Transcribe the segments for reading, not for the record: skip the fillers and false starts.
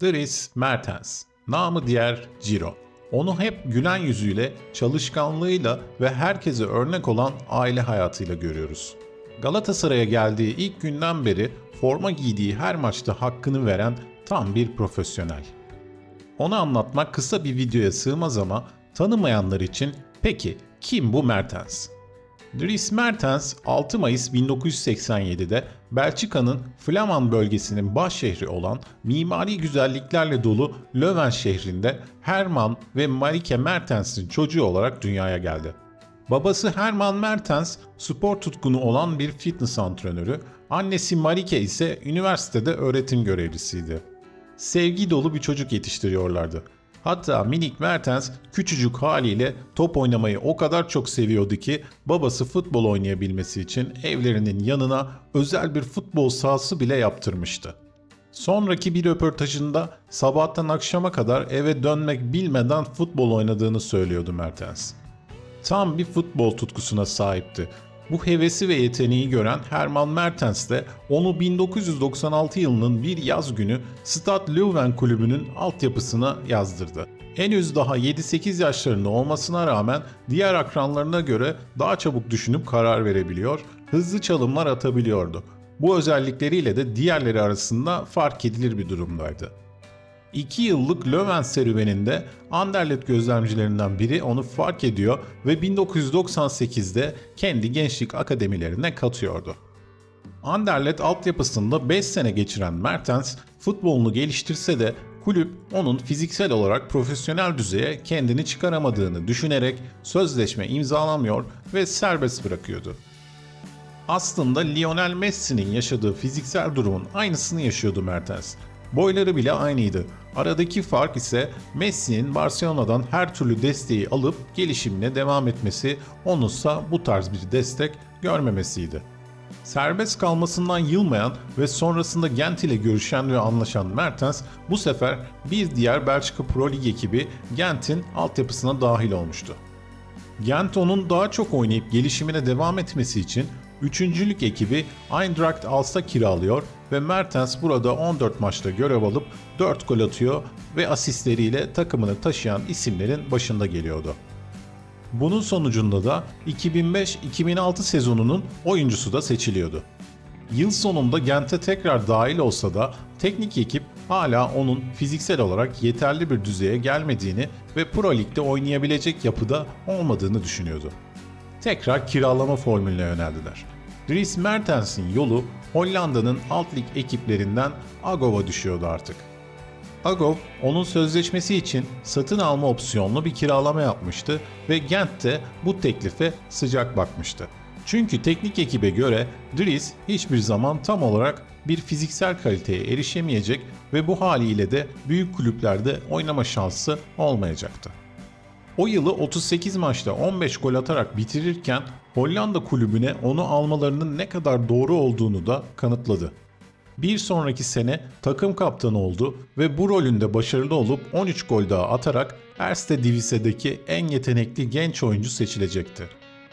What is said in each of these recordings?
Dries Mertens, namı diğer Ciro. Onu hep gülen yüzüyle, çalışkanlığıyla ve herkese örnek olan aile hayatıyla görüyoruz. Galatasaray'a geldiği ilk günden beri forma giydiği her maçta hakkını veren tam bir profesyonel. Onu anlatmak kısa bir videoya sığmaz ama tanımayanlar için peki kim bu Mertens? Dries Mertens 6 Mayıs 1987'de Belçika'nın Flaman bölgesinin baş şehri olan mimari güzelliklerle dolu Leuven şehrinde Herman ve Marieke Mertens'in çocuğu olarak dünyaya geldi. Babası Herman Mertens spor tutkunu olan bir fitness antrenörü, annesi Marieke ise üniversitede öğretim görevlisiydi. Sevgi dolu bir çocuk yetiştiriyorlardı. Hatta minik Mertens küçücük haliyle top oynamayı o kadar çok seviyordu ki babası futbol oynayabilmesi için evlerinin yanına özel bir futbol sahası bile yaptırmıştı. Sonraki bir röportajında sabahtan akşama kadar eve dönmek bilmeden futbol oynadığını söylüyordu Mertens. Tam bir futbol tutkusuna sahipti. Bu hevesi ve yeteneği gören Herman Mertens de onu 1996 yılının bir yaz günü Stade Leuven kulübünün altyapısına yazdırdı. Henüz daha 7-8 yaşlarında olmasına rağmen diğer akranlarına göre daha çabuk düşünüp karar verebiliyor, hızlı çalımlar atabiliyordu. Bu özellikleriyle de diğerleri arasında fark edilir bir durumdaydı. 2 yıllık Leuven serüveninde Anderlecht gözlemcilerinden biri onu fark ediyor ve 1998'de kendi gençlik akademilerine katıyordu. Anderlecht altyapısında 5 sene geçiren Mertens futbolunu geliştirse de kulüp onun fiziksel olarak profesyonel düzeye kendini çıkaramadığını düşünerek sözleşme imzalamıyor ve serbest bırakıyordu. Aslında Lionel Messi'nin yaşadığı fiziksel durumun aynısını yaşıyordu Mertens. Boyları bile aynıydı. Aradaki fark ise Messi'nin Barcelona'dan her türlü desteği alıp gelişimine devam etmesi, onunsa bu tarz bir destek görmemesiydi. Serbest kalmasından yılmayan ve sonrasında Gent ile görüşen ve anlaşan Mertens bu sefer bir diğer Belçika Pro Lig ekibi Gent'in altyapısına dahil olmuştu. Gent onun daha çok oynayıp gelişimine devam etmesi için 3. lig ekibi Eintracht Als'a kiralıyor ve Mertens burada 14 maçta görev alıp 4 gol atıyor ve asistleriyle takımını taşıyan isimlerin başında geliyordu. Bunun sonucunda da 2005-2006 sezonunun oyuncusu da seçiliyordu. Yıl sonunda Gent'e tekrar dahil olsa da teknik ekip hala onun fiziksel olarak yeterli bir düzeye gelmediğini ve Pro Lig'de oynayabilecek yapıda olmadığını düşünüyordu. Tekrar kiralama formülüne yöneldiler. Dries Mertens'in yolu Hollanda'nın alt lig ekiplerinden AGOV'a düşüyordu artık. AGOV onun sözleşmesi için satın alma opsiyonlu bir kiralama yapmıştı ve Gent de bu teklife sıcak bakmıştı. Çünkü teknik ekibe göre Dries hiçbir zaman tam olarak bir fiziksel kaliteye erişemeyecek ve bu haliyle de büyük kulüplerde oynama şansı olmayacaktı. O yılı 38 maçta 15 gol atarak bitirirken Hollanda kulübüne onu almalarının ne kadar doğru olduğunu da kanıtladı. Bir sonraki sene takım kaptanı oldu ve bu rolünde başarılı olup 13 gol daha atarak Erste Divise'deki en yetenekli genç oyuncu seçilecekti.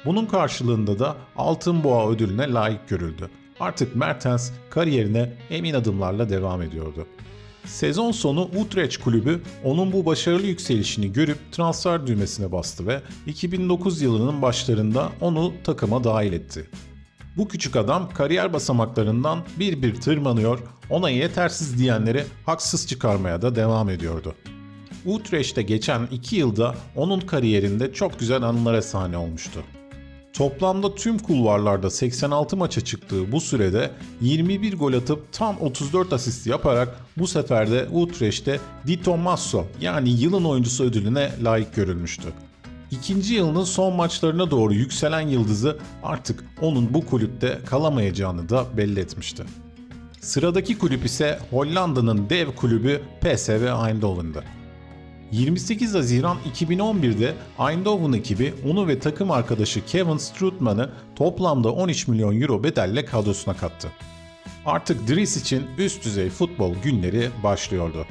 Bunun karşılığında da Altın Boğa ödülüne layık görüldü. Artık Mertens kariyerine emin adımlarla devam ediyordu. Sezon sonu Utrecht kulübü onun bu başarılı yükselişini görüp transfer düğmesine bastı ve 2009 yılının başlarında onu takıma dahil etti. Bu küçük adam kariyer basamaklarından bir bir tırmanıyor, ona yetersiz diyenleri haksız çıkarmaya da devam ediyordu. Utrecht'te geçen 2 yılda onun kariyerinde çok güzel anılara sahne olmuştu. Toplamda tüm kulvarlarda 86 maça çıktığı bu sürede 21 gol atıp tam 34 asist yaparak bu sefer de Utrecht'te Di Tommaso yani yılın oyuncusu ödülüne layık görülmüştü. İkinci yılının son maçlarına doğru yükselen yıldızı artık onun bu kulüpte kalamayacağını da belli etmişti. Sıradaki kulüp ise Hollanda'nın dev kulübü PSV Eindhoven'dı. 28 Haziran 2011'de Eindhoven ekibi onu ve takım arkadaşı Kevin Strootman'ı toplamda 13 milyon euro bedelle kadrosuna kattı. Artık Dries için üst düzey futbol günleri başlıyordu.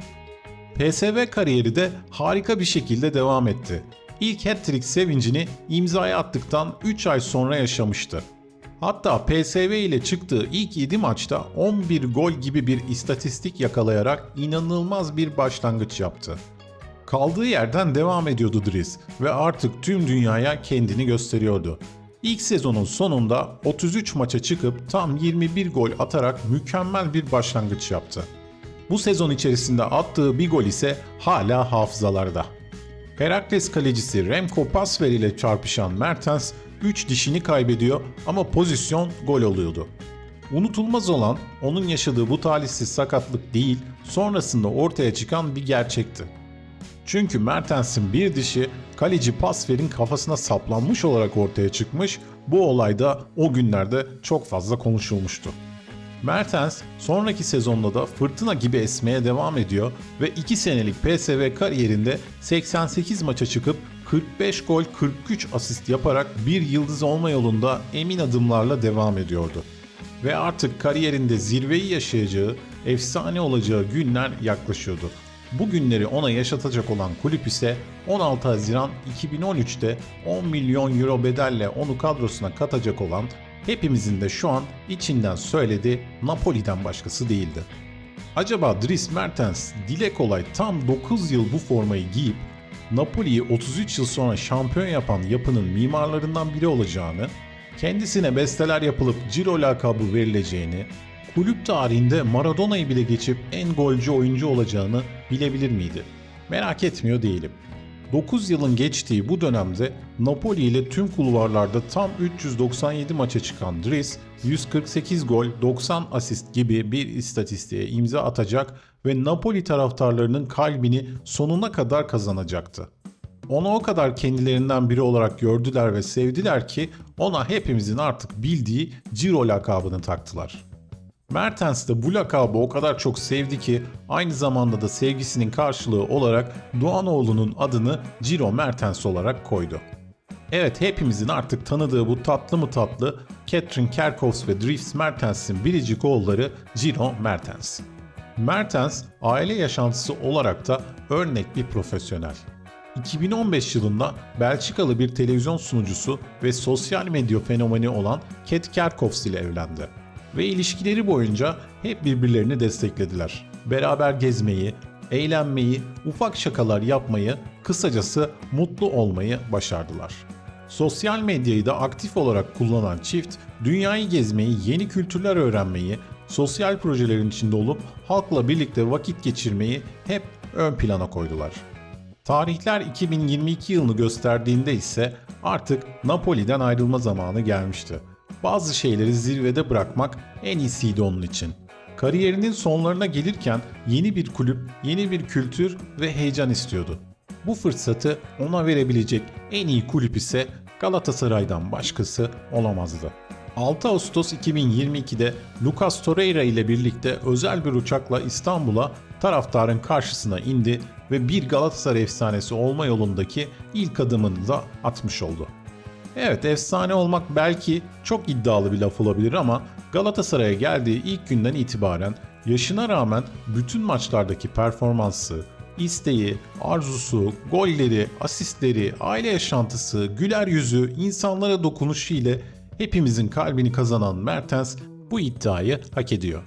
PSV kariyeri de harika bir şekilde devam etti. İlk hat-trick sevincini imzaya attıktan 3 ay sonra yaşamıştı. Hatta PSV ile çıktığı ilk 7 maçta 11 gol gibi bir istatistik yakalayarak inanılmaz bir başlangıç yaptı. Kaldığı yerden devam ediyordu Dries ve artık tüm dünyaya kendini gösteriyordu. İlk sezonun sonunda 33 maça çıkıp tam 21 gol atarak mükemmel bir başlangıç yaptı. Bu sezon içerisinde attığı bir gol ise hala hafızalarda. Herakles kalecisi Remco Pasveer ile çarpışan Mertens 3 dişini kaybediyor ama pozisyon gol oluyordu. Unutulmaz olan onun yaşadığı bu talihsiz sakatlık değil, sonrasında ortaya çıkan bir gerçekti. Çünkü Mertens'in bir dişi kaleci Pasveer'in kafasına saplanmış olarak ortaya çıkmış, bu olay da o günlerde çok fazla konuşulmuştu. Mertens sonraki sezonda da fırtına gibi esmeye devam ediyor ve 2 senelik PSV kariyerinde 88 maça çıkıp 45 gol 43 asist yaparak bir yıldız olma yolunda emin adımlarla devam ediyordu. Ve artık kariyerinde zirveyi yaşayacağı, efsane olacağı günler yaklaşıyordu. Bu günleri ona yaşatacak olan kulüp ise 16 Haziran 2013'te 10 milyon euro bedelle onu kadrosuna katacak olan, hepimizin de şu an içinden söylediği Napoli'den başkası değildi. Acaba Dries Mertens dile kolay tam 9 yıl bu formayı giyip Napoli'yi 33 yıl sonra şampiyon yapan yapının mimarlarından biri olacağını, kendisine besteler yapılıp Ciro lakabı verileceğini, kulüp tarihinde Maradona'yı bile geçip en golcü oyuncu olacağını bilebilir miydi? Merak etmiyor değilim. 9 yılın geçtiği bu dönemde Napoli ile tüm kulvarlarda tam 397 maça çıkan Dries, 148 gol, 90 asist gibi bir istatistiğe imza atacak ve Napoli taraftarlarının kalbini sonuna kadar kazanacaktı. Onu o kadar kendilerinden biri olarak gördüler ve sevdiler ki ona hepimizin artık bildiği Ciro lakabını taktılar. Mertens de bu lakabı o kadar çok sevdi ki aynı zamanda da sevgisinin karşılığı olarak Doğanoğlu'nun adını Ciro Mertens olarak koydu. Evet, hepimizin artık tanıdığı bu tatlı mı tatlı Katrin Kerkhoffs ve Dries Mertens'in biricik oğulları Ciro Mertens. Mertens aile yaşantısı olarak da örnek bir profesyonel. 2015 yılında Belçikalı bir televizyon sunucusu ve sosyal medya fenomeni olan Kat Kerkhoffs ile evlendi. Ve ilişkileri boyunca hep birbirlerini desteklediler. Beraber gezmeyi, eğlenmeyi, ufak şakalar yapmayı, kısacası mutlu olmayı başardılar. Sosyal medyayı da aktif olarak kullanan çift, dünyayı gezmeyi, yeni kültürler öğrenmeyi, sosyal projelerin içinde olup halkla birlikte vakit geçirmeyi hep ön plana koydular. Tarihler 2022 yılını gösterdiğinde ise artık Napoli'den ayrılma zamanı gelmişti. Bazı şeyleri zirvede bırakmak en iyisiydi onun için. Kariyerinin sonlarına gelirken yeni bir kulüp, yeni bir kültür ve heyecan istiyordu. Bu fırsatı ona verebilecek en iyi kulüp ise Galatasaray'dan başkası olamazdı. 6 Ağustos 2022'de Lucas Torreira ile birlikte özel bir uçakla İstanbul'a taraftarın karşısına indi ve bir Galatasaray efsanesi olma yolundaki ilk adımını da atmış oldu. Evet, efsane olmak belki çok iddialı bir laf olabilir ama Galatasaray'a geldiği ilk günden itibaren yaşına rağmen bütün maçlardaki performansı, isteği, arzusu, golleri, asistleri, aile yaşantısı, güler yüzü, insanlara dokunuşu ile hepimizin kalbini kazanan Mertens bu iddiayı hak ediyor.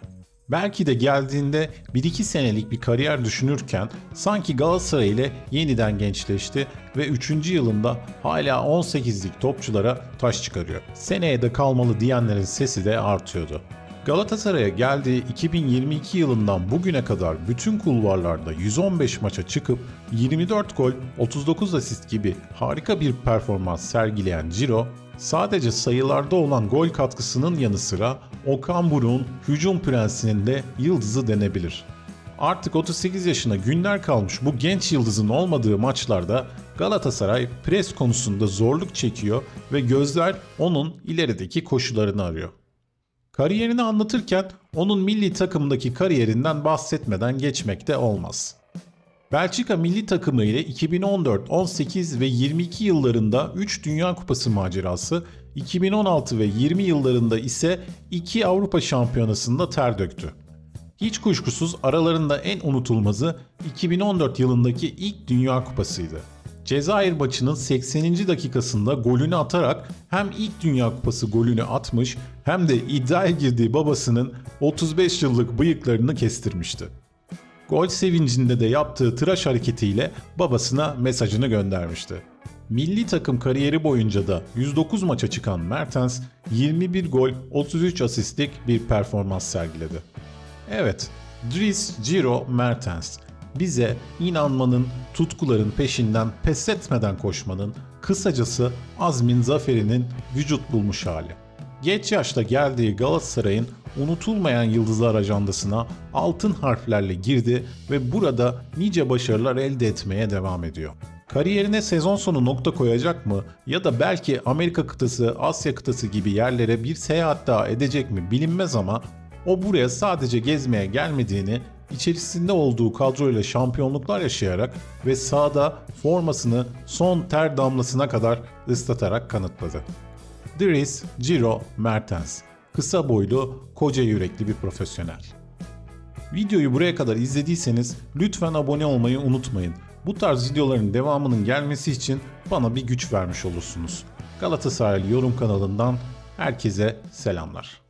Belki de geldiğinde 1-2 senelik bir kariyer düşünürken sanki Galatasaray ile yeniden gençleşti ve 3. yılında hala 18'lik topçulara taş çıkarıyor. Seneye de kalmalı diyenlerin sesi de artıyordu. Galatasaray'a geldiği 2022 yılından bugüne kadar bütün kulvarlarda 115 maça çıkıp 24 gol, 39 asist gibi harika bir performans sergileyen Ciro, sadece sayılarda olan gol katkısının yanı sıra Okan Buruk'un hücum prensinin de yıldızı denebilir. Artık 38 yaşına günler kalmış bu genç yıldızın olmadığı maçlarda Galatasaray pres konusunda zorluk çekiyor ve gözler onun ilerideki koşularını arıyor. Kariyerini anlatırken onun milli takımdaki kariyerinden bahsetmeden geçmek de olmaz. Belçika milli takımı ile 2014, 18 ve 22 yıllarında 3 Dünya Kupası macerası, 2016 ve 20 yıllarında ise 2 Avrupa Şampiyonası'nda ter döktü. Hiç kuşkusuz aralarında en unutulmazı 2014 yılındaki ilk Dünya Kupası'ydı. Cezayir maçının 80. dakikasında golünü atarak hem ilk Dünya Kupası golünü atmış hem de iddiaya girdiği babasının 35 yıllık bıyıklarını kestirmişti. Gol sevincinde de yaptığı tıraş hareketiyle babasına mesajını göndermişti. Milli takım kariyeri boyunca da 109 maça çıkan Mertens 21 gol 33 asistlik bir performans sergiledi. Evet, Dries Giro Mertens bize inanmanın, tutkuların peşinden pes etmeden koşmanın, kısacası azmin zaferinin vücut bulmuş hali. Geç yaşta geldiği Galatasaray'ın unutulmayan yıldızlar ajandasına altın harflerle girdi ve burada nice başarılar elde etmeye devam ediyor. Kariyerine sezon sonu nokta koyacak mı ya da belki Amerika kıtası, Asya kıtası gibi yerlere bir seyahat daha edecek mi bilinmez ama o buraya sadece gezmeye gelmediğini, içerisinde olduğu kadroyla şampiyonluklar yaşayarak ve sahada formasını son ter damlasına kadar ıslatarak kanıtladı. Dries Giro Mertens, kısa boylu, koca yürekli bir profesyonel. Videoyu buraya kadar izlediyseniz lütfen abone olmayı unutmayın. Bu tarz videoların devamının gelmesi için bana bir güç vermiş olursunuz. Galatasaray Yorum kanalından herkese selamlar.